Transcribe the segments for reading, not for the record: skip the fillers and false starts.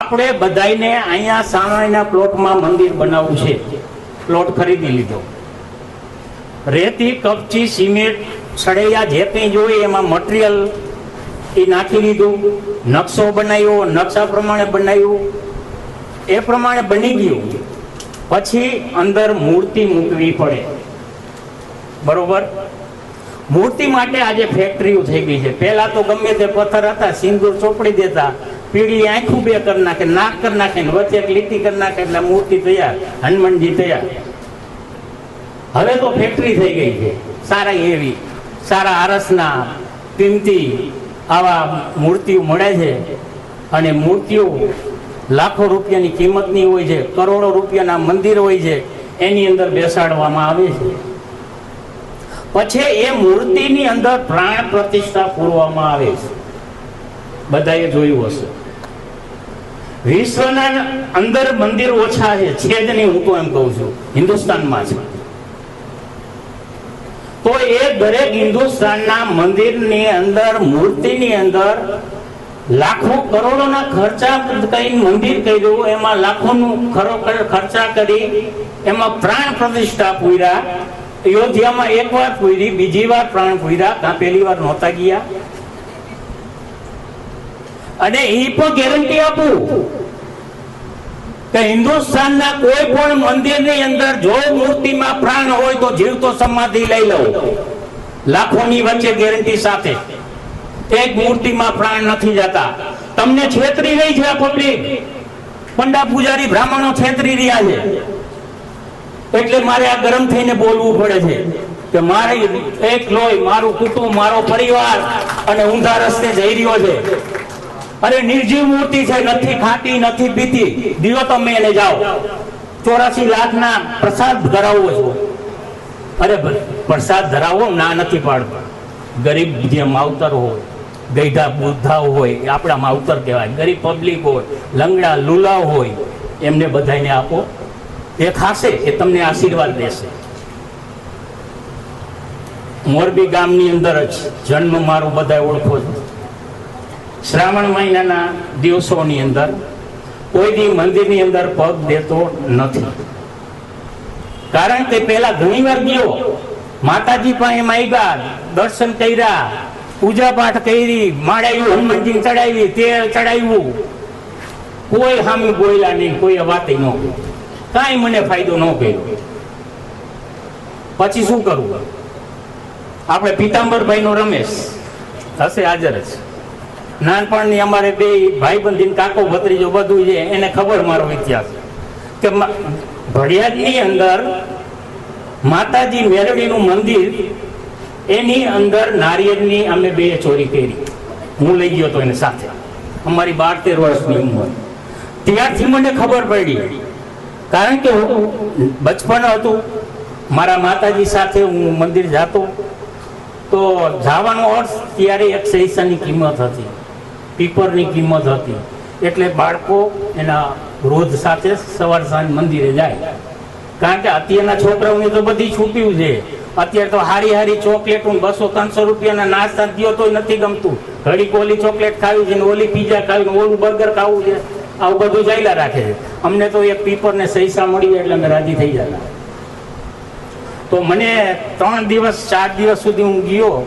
આપણે બધાને અહીંયા સામાયના પ્લોટમાં મંદિર બનાવવું છે. પ્લોટ ખરીદી લીધો, રેતી, કપચી, સિમેન્ટ, સળિયા જે કંઈ જોઈએ એમાં મટીરિયલ એ નાખી દીધું, નકશો બનાવ્યો, નકશા પ્રમાણે બનાવ્યું, એ પ્રમાણે બની ગયું. પછી અંદર મૂર્તિ મૂકવી પડે, બરોબર. મૂર્તિ માટે આજે ફેક્ટરીઓ થઈ ગઈ છે. પહેલા તો ગમે તે પથ્થર હતા, સિંદૂર ચોપડી દેતા, પીળી આંખું બે કરી નાખે, નાક કરી નાખે, વચ્ચે એક લીટી કરી નાખે એટલે મૂર્તિ તૈયાર, હનુમાનજી તૈયાર. હવે તો ફેક્ટરી થઈ ગઈ છે સારા એવી, સારા આરસના કિંમતી આવા મૂર્તિઓ મળે છે. અને મૂર્તિઓ લાખો રૂપિયાની કિંમતની હોય છે, કરોડો રૂપિયાના મંદિર હોય છે, એની અંદર બેસાડવામાં આવે છે. પછી એ મૂર્તિની અંદર પ્રાણ પ્રતિષ્ઠા પૂરવામાં આવે છે. બધાએ જોયું હશે. વિશ્વના અંદર મંદિર ઓછા છે જ નહીં, હું તો એમ કહું છું, હિન્દુસ્તાનમાં છે. તો એ દરેક હિન્દુસ્તાનના મંદિરની અંદર, મૂર્તિની અંદર લાખો કરોડોના ખર્ચા કરી મંદિર કર્યું, એમાં લાખોનું ખર્ચા કરી એમાં પ્રાણ પ્રતિષ્ઠા પૂર્યા. અયોધ્યામાં એક વાર પૂરી, બીજી વાર પ્રાણ પૂર્યા, ત્યાં પહેલી વાર નહોતા ગયા. અને એ પણ ગેરંટી આપું કે હિન્દુસ્તાનના કોઈ પણ મંદિરની અંદર જો મૂર્તિમાં પ્રાણ હોય તો જીવતો સમાધિ લઈ લઉં, લાખોની વચ્ચે ગેરંટી સાથે. એક મૂર્તિમાં પ્રાણ નથી જતા. તમને છેતરી રહી છે આ પબ્લિક, પંડા પૂજારી બ્રાહ્મણો છેતરી રહ્યા છે. એટલે મારે આ ગરમ થઈને બોલવું પડે છે કે મારી એક લોહી, મારું કુટુંબ, મારો પરિવાર અને ઊંધા રસ્તે જઈ રહ્યો છે. અરે નિર્જીવ મૂર્તિ છે, નથી ખાતી, નથી પીતી, દિયો તમે એને જાઓ. 84 લાખના પ્રસાદ ધરાવો છો. અરે પ્રસાદ ધરાવો, ના નથી પાડતો. ગરીબ જે માવતર હોય, ગઈઢા બુદ્ધા હોય, આપણા માવતર કહેવાય, ગરીબ પબ્લિક હોય, લંગડા લુલા હોય, એમને બધાને આપો. એ ખાશે, એ તમને આશીર્વાદ દેશે. મોરબી ગામની અંદર જ જન્મ મારો બધા ઓળખો છો. શ્રાવણ મહિનાના દિવસોની અંદર કોઈ દી મંદિરની અંદર પગ દેતો નથી. કારણ કે પેલા ઘણી વાર ગયો, માતાજી પાસે માંગ્યા, દર્શન કર્યા, પૂજા પાઠ કરી, માળાયું હનુમાનજી ચડાવી, તેલ ચડાવ્યું, કોઈ હામી બોલ્યા નહીં, કોઈ વાત ન કરી, કાંઈ મને ફાયદો ન કર્યો. પછી શું કરવું? આપણે પિતાંબરભાઈ નો રમેશ હશે હાજર જ, નાનપણની અમારે બે ભાઈબંધી, કાકો ભત્રીજો બધું છે, એને ખબર મારો ઇતિહાસ કે ભડિયાદની અંદર માતાજી મેરડીનું મંદિર, એની અંદર નારિયેળની અમે બે ચોરી કરી. હું લઈ ગયો તો એને સાથે, અમારી 12-13 વર્ષની ઉંમર. ત્યારથી મને ખબર પડી, કારણ કે બચપન હતું, મારા માતાજી સાથે હું મંદિર જાતો, તો જવાનો અર્થ ત્યારે એક પૈસાની કિંમત હતી, પીપરની કિંમત હતી. એટલે બાળકો એના રોજ સાથે સવાર સાંજ મંદિરે જાય. કારણ કે અત્યારના છોકરાઓને તો બધી છૂટ્યું છે. અત્યારે તો હારી હારી ચોકલેટો 200-300 રૂપિયાના નાસ્તા દો તો નથી ગમતું. ઘડીક ઓલી ચોકલેટ ખાવી છે, ઓલી પીઝા ખાવી, ઓલું બર્ગર ખાવું છે, આવું બધું ચાલ્યા રાખે છે. અમને તો એક પીપર ને સૈસા મળી જાય એટલે અમે રાજી થઈ જતા. તો મને 3 દિવસ 4 દિવસ સુધી હું ગયો.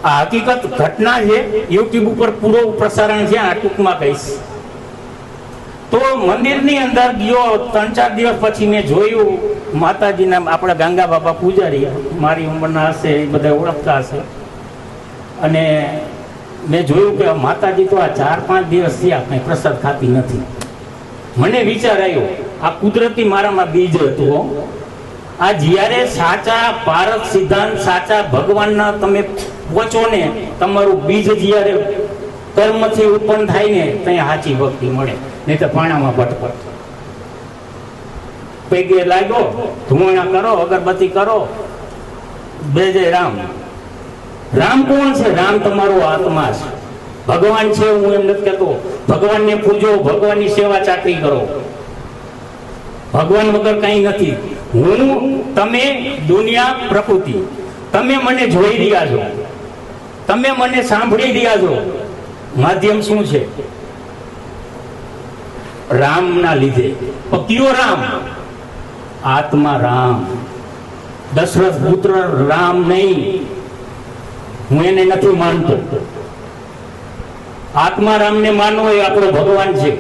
આ હકીકત ઘટના છે, યુટ્યુબ ઉપર પૂરો પ્રસારણ છે, આ ટૂંકમાં કહીશ. તો મંદિરની અંદર ગયો, 3-4 દિવસ પછી મેં જોયું, માતાજીના આપણા ગંગા બાબા પૂજારી, મારી ઉંમરના હશે, એ બધા ઓળખતા હશે. અને મેં જોયું કે માતાજી તો આ 4-5 દિવસ થયા કંઈ પ્રસાદ ખાતી નથી. મને વિચાર આવ્યો, આ કુદરતી મારામાં બીજ હતું. આ જ્યારે સાચા પારક સિદ્ધાંત, સાચા ભગવાનના તમે પહોંચો ને, તમારું બીજ જ્યારે કર્મથી ઉત્પન્ન થાય ને, ત્યાં સાચી ભક્તિ મળે. નહીં તો પાણામાં ભટકટ. પૈગે લાગ્યો, ધુમાણા કરો, અગરબત્તી કરો, બે જય રામ. રામ કોણ છે? રામ તમારો આત્મા છે. ભગવાન છે હું એમ નથી કહેતો. ભગવાનને પૂજો, ભગવાનની સેવા ચાકરી કરો. ભગવાન વગર કઈ નથી. હું, તમે, દુનિયા, પ્રકૃતિ. તમે મને જોઈ રહ્યા છો, તમે મને સાંભળી રહ્યા છો. માધ્યમ શું છે? રામના લીધે. પણ કયો રામ? આત્મા રામ. દશરથ પુત્ર રામ નહીં, હું એને નથી માનતો. આત્મા રામને માનવો એ આપણો ભગવાન છે.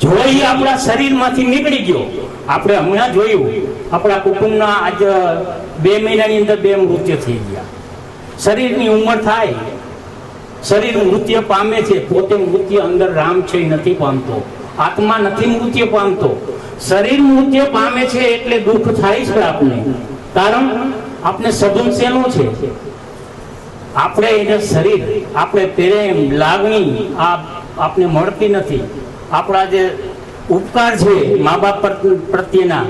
જો એ આપણા શરીરમાંથી નીકળી ગયો, આપણે હમણાં જોયું આપણા કુટુંબના આજ 2 મહિનાની અંદર 2 મૃત્યુ થઈ ગયા. શરીરની ઉંમર થાય, શરીર મૃત્યુ પામે છે. પોતે મૃત્યુ અંદર રામ છે એ નથી પામતો, આત્મા નથી મૃત્યુ પામતો. શરીર મૃત્યુ પામે છે એટલે દુઃખ થાય છે આપણે. કારણ આપણે સંબંધ શેનો છે? આપણે એને શરીર, આપણે પ્રેમ લાગણી આપણે મળતી નથી. આપણા જે ઉપકાર છે મા બાપ પ્રત્યેના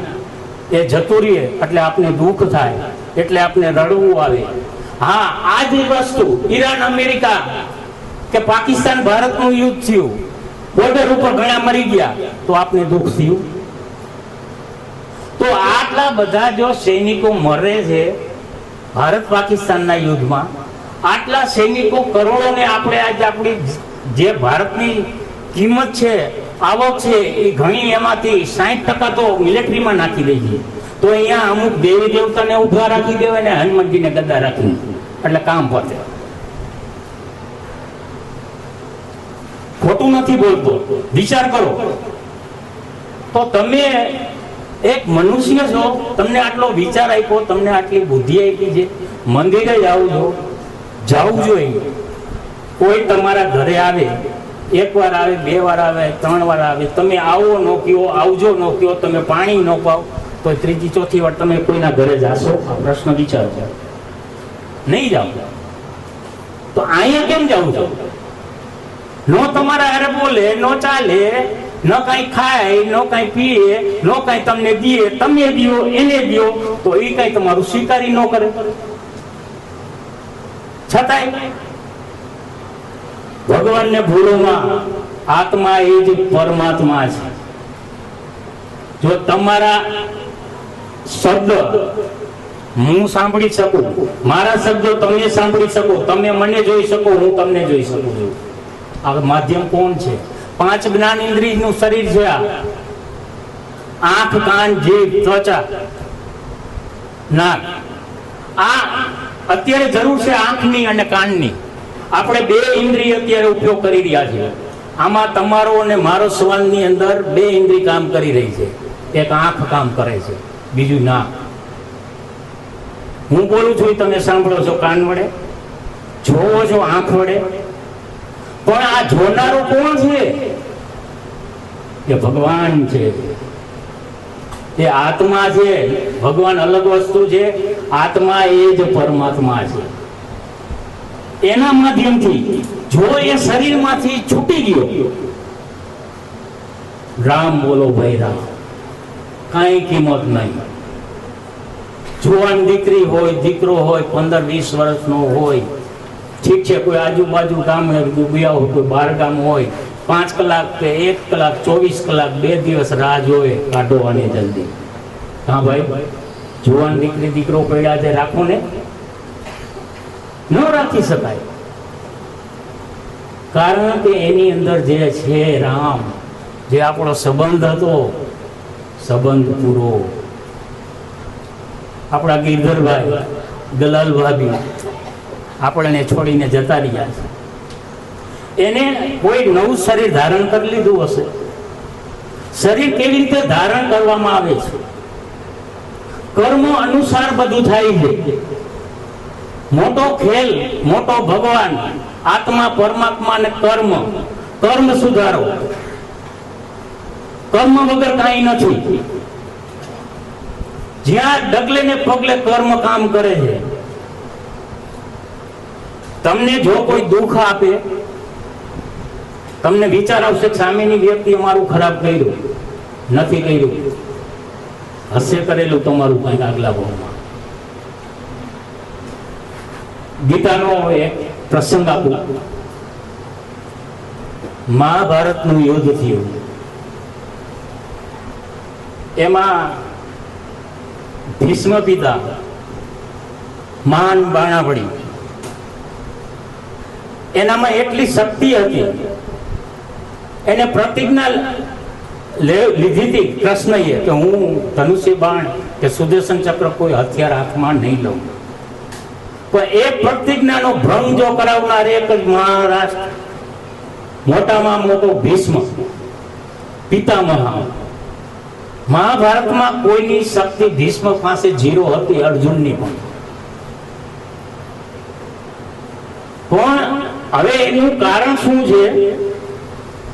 એ જતું રહે એટલે આપણે દુઃખ થાય, એટલે આપણે રડવું આવે. હા, આ જ વસ્તુ ઈરાન અમેરિકા કે પાકિસ્તાન ભારતનું યુદ્ધ થયું, બોર્ડર ઉપર ઘણા મરી ગયા, તો આપણે દુઃખ થયું. તો આટલા બધા જો સૈનિકો મરે છે ભારત પાકિસ્તાનના યુદ્ધમાં, આટલા સૈનિકો કરોડોને આપણે આજે આપણી જે ભારતની કિંમત છે, આવક છે, એ ઘણી એમાંથી 60% તો મિલિટરીમાં નાખી દઈ છે. તો અહીંયા અમુક દેવી દેવતાને ઉભા રાખી દેવાય ને હનુમાનજીને ગદા રાખી એટલે કામ પતે. ખોટું નથી બોલતો, વિચાર કરો. તો તમે એક મનુષ્ય છો, તમને આટલો વિચાર આપ્યો, તમને આટલી બુદ્ધિ આપી છે, મંદિરે જવું જોઈએ. કોઈ તમારા ઘરે આવે, 1 વાર આવે, 2 વાર આવે, 3 વાર આવે, તમે આવો ન કહો, આવજો ન કહો, તમે પાણી ન પાઓ, તો 3જી 4થી વાર તમે કોઈના ઘરે જાશો? આ પ્રશ્ન વિચારો. નહીં જાઓ. તો અહીંયા કેમ જાવ છો? નો તમારા હારે બોલે, નો ચાલે, ન કઈ ખાય, ન કઈ પીએ, ન કઈ તમને દે, તમે દો, એને દો, તો એ કઈ તમારું સ્વીકારી ન કરે. છતાંય ભગવાનને ભૂલોમાં આત્મા એ જ પરમાત્મા છે. જો તમારા શબ્દ હું સાંભળી શકું, મારા શબ્દો તમે સાંભળી શકો, તમે મને જોઈ શકો, હું તમને જોઈ શકું છું. આ માધ્યમ કોણ છે? 5 જ્ઞાન ઇન્દ્રિયનું શરીર છે. આંખ, કાન, જીભ, ત્વચા, નાક. આ અત્યારે જરૂર છે આંખની અને કાનની. આપણે 2 ઇન્દ્રિય અત્યારે ઉપયોગ કરી રહ્યા છીએ. આમાં તમારો અને મારો સવાલની અંદર 2 ઇન્દ્રિય કામ કરી રહી છે. એક આંખ કામ કરે છે, બીજું નાક. હું બોલું છું તમે સાંભળો છો કાન વડે, જોવો છો આંખ વડે. પણ આ જોનારો કોણ છે? એ ભગવાન છે, એ આત્મા છે. ભગવાન અલગ વસ્તુ છે, આત્મા એ જ પરમાત્મા છે. એના માધ્યમથી જો એ શરીરમાંથી છૂટી ગયો, રામ બોલો ભાઈ, રામ, કઈ કિંમત નહીં. જુવાન દીકરી હોય, દીકરો હોય, 15-20 વર્ષનો હોય, ઠીક છે, કોઈ આજુબાજુ ગામ ગયા હોય, કોઈ 12 ગામ હોય, 5 કલાક કે 1 કલાક, 24 કલાક, 2 દિવસ રાહ જોવે કાઢવાની જલ્દી. હા ભાઈ, જુવાન દીકરી દીકરો પડ્યા છે, રાખો ને. ન રાખી શકાય, કારણ કે એની અંદર જે છે રામ, જે આપણો સંબંધ હતો, સંબંધ પૂરો. આપણા ગિરધરભાઈ, દલાલ ભાભી આપણને છોડીને જતા રહ્યા છે. એને કોઈ નવું શરીર ધારણ કરી લીધું હશે. શરીર કેવી રીતે ધારણ કરવામાં આવે છે? કર્મ અનુસાર બધું થાય છે. મોટો ખેલ, મોટો ભગવાન, આત્મા, પરમાત્મા ને કર્મ. કર્મ સુધારો, કર્મ વગર કાંઈ નથી. જ્યાં ડગલે ને પગલે કર્મ કામ કરે છે. તમને જો કોઈ દુઃખ આપે, તમને વિચાર આવશે કે સામેની વ્યક્તિ અમારું ખરાબ કર્યું, નથી કર્યું, હશે કરેલું તમારું કઈક આગલા ભાવમાં. ગીતાનો એક પ્રસંગ આપું. મહાભારતનું યુદ્ધ થયું, એમાં ભીષ્મ પિતા મહાન બાણાવળી, એનામાં એટલી શક્તિ હતી, એને પ્રતિજ્ઞા લીધી હતી કૃષ્ણએ કે હું ધનુષ્ય બાણ કે સુદર્શન ચક્ર કોઈ હથિયાર હાથમાં નહીં લઉં. પણ એ પ્રતિજ્ઞાનો ભંગ જો કરાવનાર એક જ મહારાષ્ટ્ર મોટામાં મોટો ભીષ્મ પિતામહ. મહાભારતમાં કોઈની શક્તિ ભીષ્મ પાસે 0 હતી, અર્જુનની પણ. પણ હવે એનું કારણ શું છે?